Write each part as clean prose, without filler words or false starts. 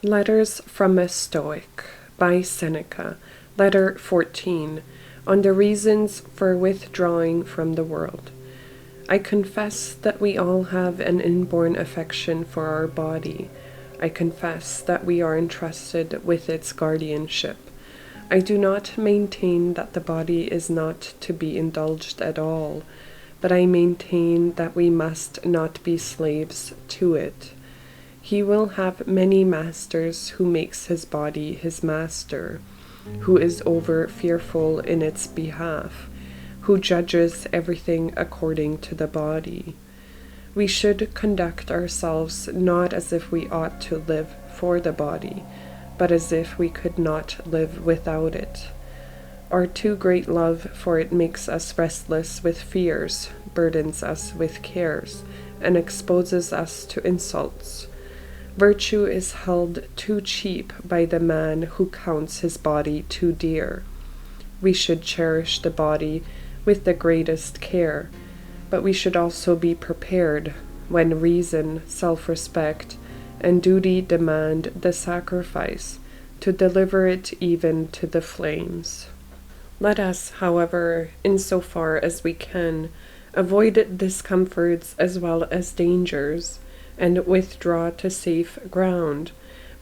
Letters from a Stoic by Seneca, Letter 14, on the reasons for withdrawing from the world. I confess that we all have an inborn affection for our body. I confess that we are entrusted with its guardianship. I do not maintain that the body is not to be indulged at all, but I maintain that we must not be slaves to it. He will have many masters who makes his body his master, who is over fearful in its behalf, who judges everything according to the body. We should conduct ourselves not as if we ought to live for the body, but as if we could not live without it. Our too great love for it makes us restless with fears, burdens us with cares, and exposes us to insults. Virtue is held too cheap by the man who counts his body too dear. We should cherish the body with the greatest care, but we should also be prepared, when reason, self-respect, and duty demand the sacrifice, to deliver it even to the flames. Let us, however, in so far as we can, avoid discomforts as well as dangers, and withdraw to safe ground,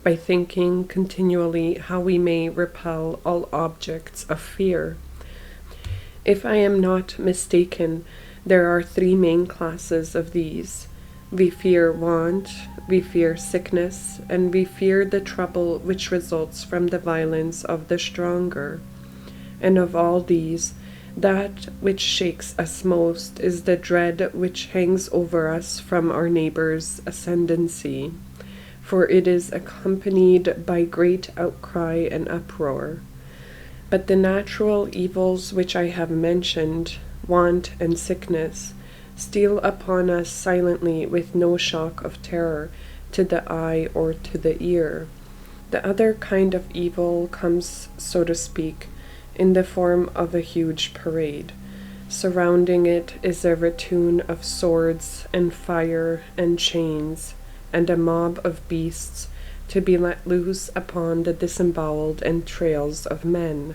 by thinking continually how we may repel all objects of fear. If I am not mistaken, there are three main classes of these. We fear want, we fear sickness, and we fear the trouble which results from the violence of the stronger. And of all these, that which shakes us most is the dread which hangs over us from our neighbor's ascendancy, for it is accompanied by great outcry and uproar. But the natural evils which I have mentioned, want and sickness, steal upon us silently with no shock of terror to the eye or to the ear. The other kind of evil comes, so to speak, in the form of a huge parade. Surrounding it is a rattoon of swords and fire and chains, and a mob of beasts to be let loose upon the disemboweled entrails of men.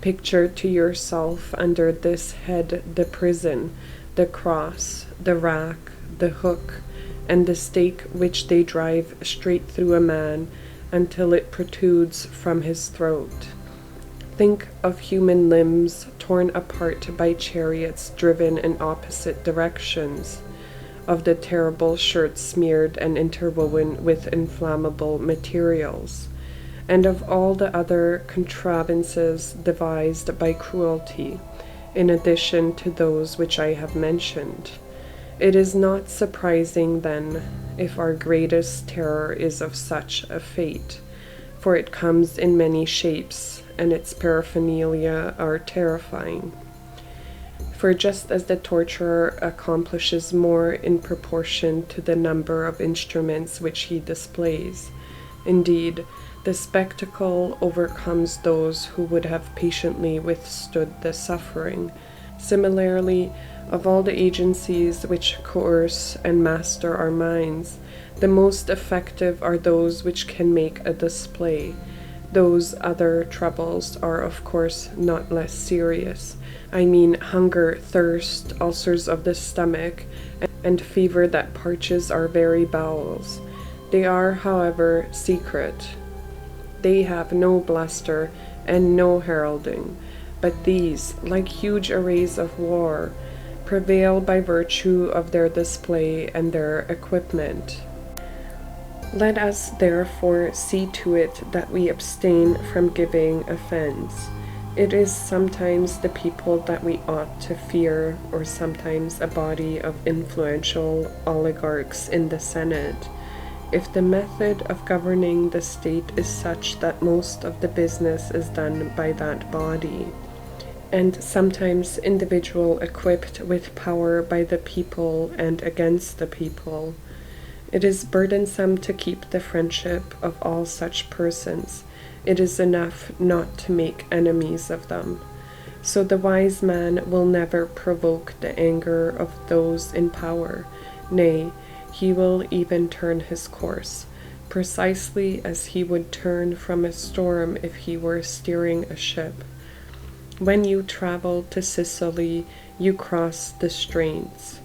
Picture to yourself under this head the prison, the cross, the rack, the hook, and the stake which they drive straight through a man until it protrudes from his throat. Think of human limbs torn apart by chariots driven in opposite directions, of the terrible shirts smeared and interwoven with inflammable materials, and of all the other contrivances devised by cruelty, in addition to those which I have mentioned. It is not surprising, then, if our greatest terror is of such a fate, for it comes in many shapes, and its paraphernalia are terrifying. For just as the torturer accomplishes more in proportion to the number of instruments which he displays, indeed, the spectacle overcomes those who would have patiently withstood the suffering. Similarly, of all the agencies which coerce and master our minds, the most effective are those which can make a display. Those other troubles are, of course, not less serious. I mean hunger, thirst, ulcers of the stomach, and fever that parches our very bowels. They are, however, secret. They have no bluster and no heralding, but these, like huge arrays of war, prevail by virtue of their display and their equipment. Let us therefore see to it that we abstain from giving offense. It is sometimes the people that we ought to fear, or sometimes a body of influential oligarchs in the Senate, if the method of governing the state is such that most of the business is done by that body, and sometimes individual equipped with power by the people and against the people. It is burdensome to keep the friendship of all such persons. It is enough not to make enemies of them. So the wise man will never provoke the anger of those in power. Nay, he will even turn his course, precisely as he would turn from a storm if he were steering a ship. When you travel to Sicily, you cross the straits.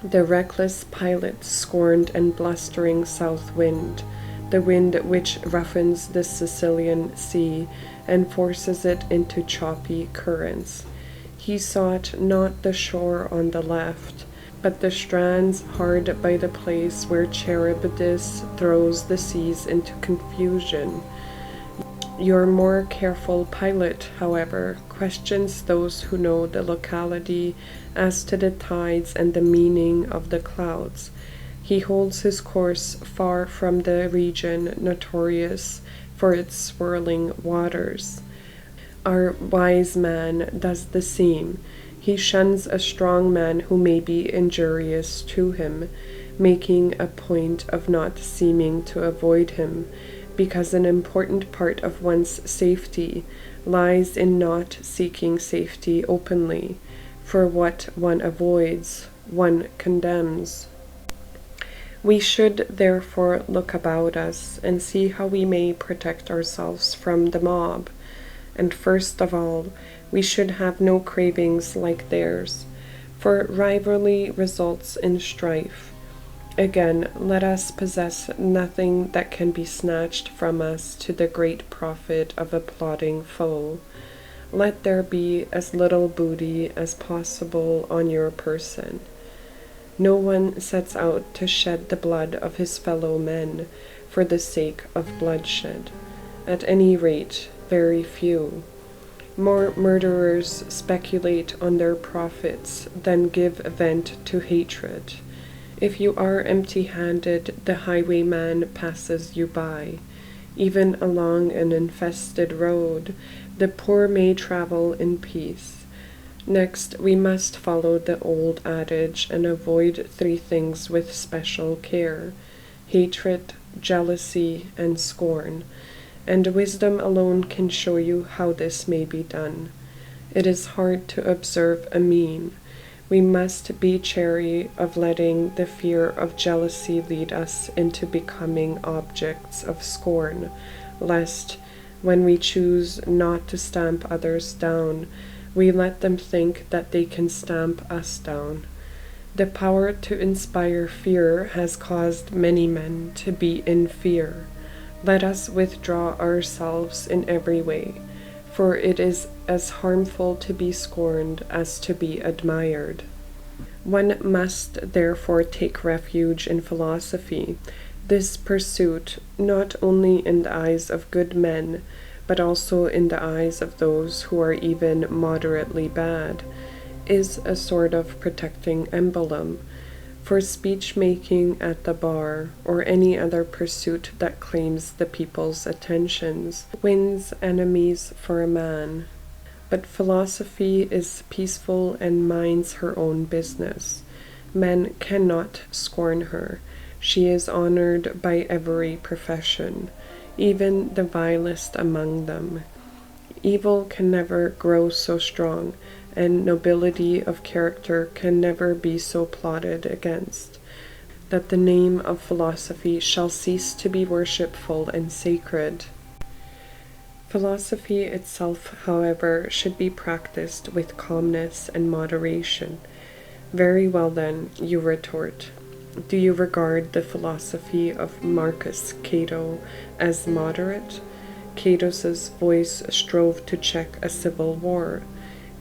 The reckless pilot scorned and blustering south wind, the wind which roughens the Sicilian sea and forces it into choppy currents. He sought not the shore on the left, but the strands hard by the place where Charybdis throws the seas into confusion. Your more careful pilot, however, questions those who know the locality as to the tides and the meaning of the clouds. He holds his course far from the region notorious for its swirling waters. Our wise man does the same. He shuns a strong man who may be injurious to him, making a point of not seeming to avoid him, because an important part of one's safety lies in not seeking safety openly, for what one avoids, one condemns. We should therefore look about us and see how we may protect ourselves from the mob, and first of all, we should have no cravings like theirs, for rivalry results in strife. Again, let us possess nothing that can be snatched from us to the great profit of a plotting foe. Let there be as little booty as possible on your person. No one sets out to shed the blood of his fellow men for the sake of bloodshed. At any rate, very few. More murderers speculate on their profits than give vent to hatred. If you are empty-handed, the highwayman passes you by. Even along an infested road, the poor may travel in peace. Next, we must follow the old adage and avoid three things with special care: hatred, jealousy, and scorn. And wisdom alone can show you how this may be done. It is hard to observe a mean. We must be chary of letting the fear of jealousy lead us into becoming objects of scorn, lest, when we choose not to stamp others down, we let them think that they can stamp us down. The power to inspire fear has caused many men to be in fear. Let us withdraw ourselves in every way, for it is as harmful to be scorned as to be admired. One must therefore take refuge in philosophy. This pursuit, not only in the eyes of good men, but also in the eyes of those who are even moderately bad, is a sort of protecting emblem. For speech-making at the bar, or any other pursuit that claims the people's attentions, wins enemies for a man. But philosophy is peaceful and minds her own business. Men cannot scorn her. She is honored by every profession, even the vilest among them. Evil can never grow so strong, and nobility of character can never be so plotted against, that the name of philosophy shall cease to be worshipful and sacred. Philosophy itself, however, should be practiced with calmness and moderation. Very well then, you retort. Do you regard the philosophy of Marcus Cato as moderate? Cato's voice strove to check a civil war.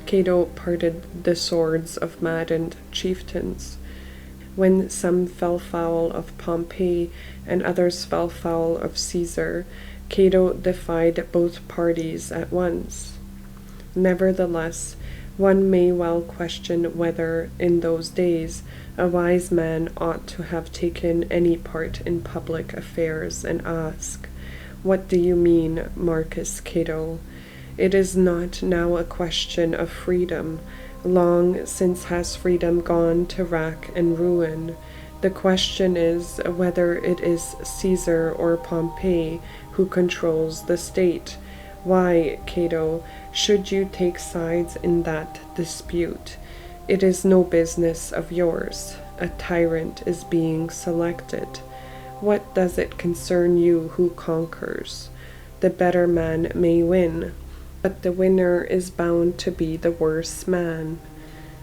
Cato parted the swords of maddened chieftains. When some fell foul of Pompey and others fell foul of Caesar, Cato defied both parties at once. Nevertheless, one may well question whether, in those days, a wise man ought to have taken any part in public affairs, and ask, "What do you mean, Marcus Cato? It is not now a question of freedom. Long since has freedom gone to rack and ruin. The question is whether it is Caesar or Pompey who controls the state. Why, Cato, should you take sides in that dispute? It is no business of yours. A tyrant is being selected. What does it concern you who conquers? The better man may win, but the winner is bound to be the worse man.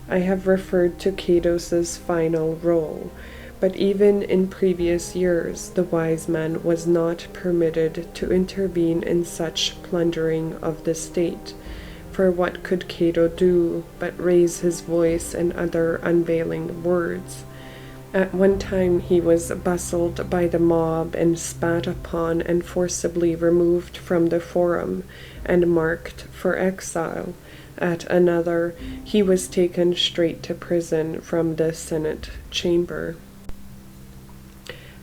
I have referred to Cados's final role, but even in previous years the wise man was not permitted to intervene in such plundering of the state. For what could Cato do but raise his voice and utter unveiling words? At one time he was bustled by the mob and spat upon and forcibly removed from the forum and marked for exile. At another he was taken straight to prison from the Senate chamber.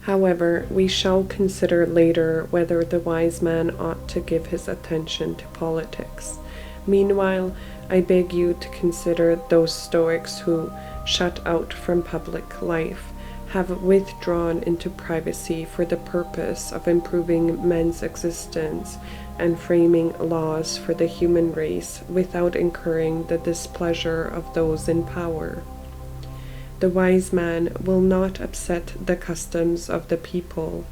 However, we shall consider later whether the wise man ought to give his attention to politics. Meanwhile, I beg you to consider those Stoics who, shut out from public life, have withdrawn into privacy for the purpose of improving men's existence and framing laws for the human race without incurring the displeasure of those in power. The wise man will not upset the customs of the people,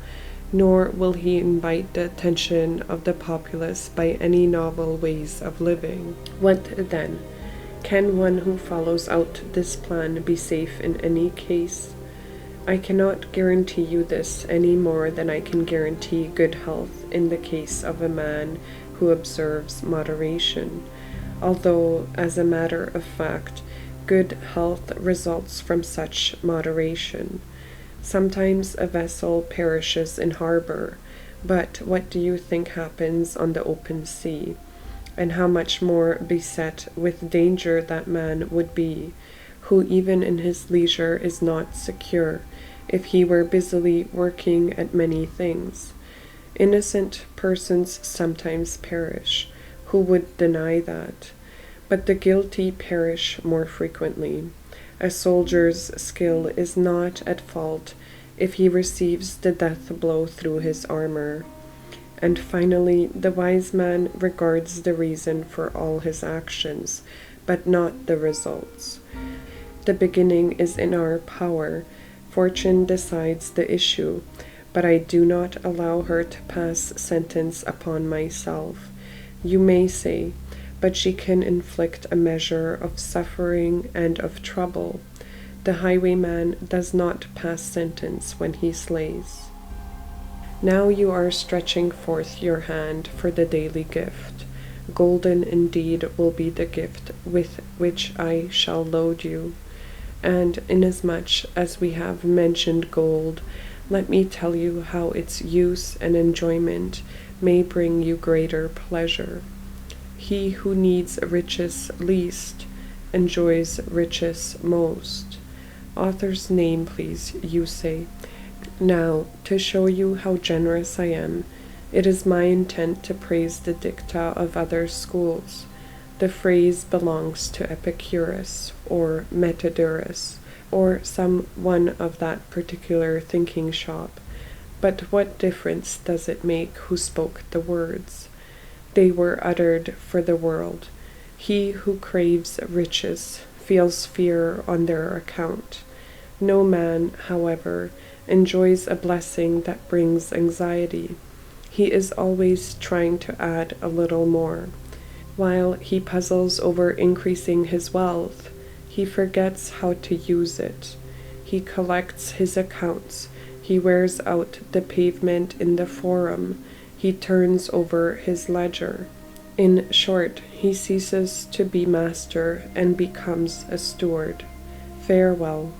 nor will he invite the attention of the populace by any novel ways of living. What then? Can one who follows out this plan be safe in any case? I cannot guarantee you this any more than I can guarantee good health in the case of a man who observes moderation, although, as a matter of fact, good health results from such moderation. Sometimes a vessel perishes in harbor, but what do you think happens on the open sea? And how much more beset with danger that man would be, who even in his leisure is not secure, if he were busily working at many things. Innocent persons sometimes perish. Who would deny that? But the guilty perish more frequently. A soldier's skill is not at fault if he receives the death blow through his armor. And finally, the wise man regards the reason for all his actions, but not the results. The beginning is in our power. Fortune decides the issue, but I do not allow her to pass sentence upon myself. You may say, but she can inflict a measure of suffering and of trouble. The highwayman does not pass sentence when he slays. Now you are stretching forth your hand for the daily gift. Golden indeed will be the gift with which I shall load you. And inasmuch as we have mentioned gold, let me tell you how its use and enjoyment may bring you greater pleasure. He who needs riches least enjoys riches most. Author's name, please, you say. Now, to show you how generous I am, it is my intent to praise the dicta of other schools. The phrase belongs to Epicurus, or Methodorus, or some one of that particular thinking shop. But what difference does it make who spoke the words? They were uttered for the world. He who craves riches feels fear on their account. No man, however, enjoys a blessing that brings anxiety. He is always trying to add a little more. While he puzzles over increasing his wealth, he forgets how to use it. He collects his accounts. He wears out the pavement in the forum. He turns over his ledger. In short, he ceases to be master and becomes a steward. Farewell.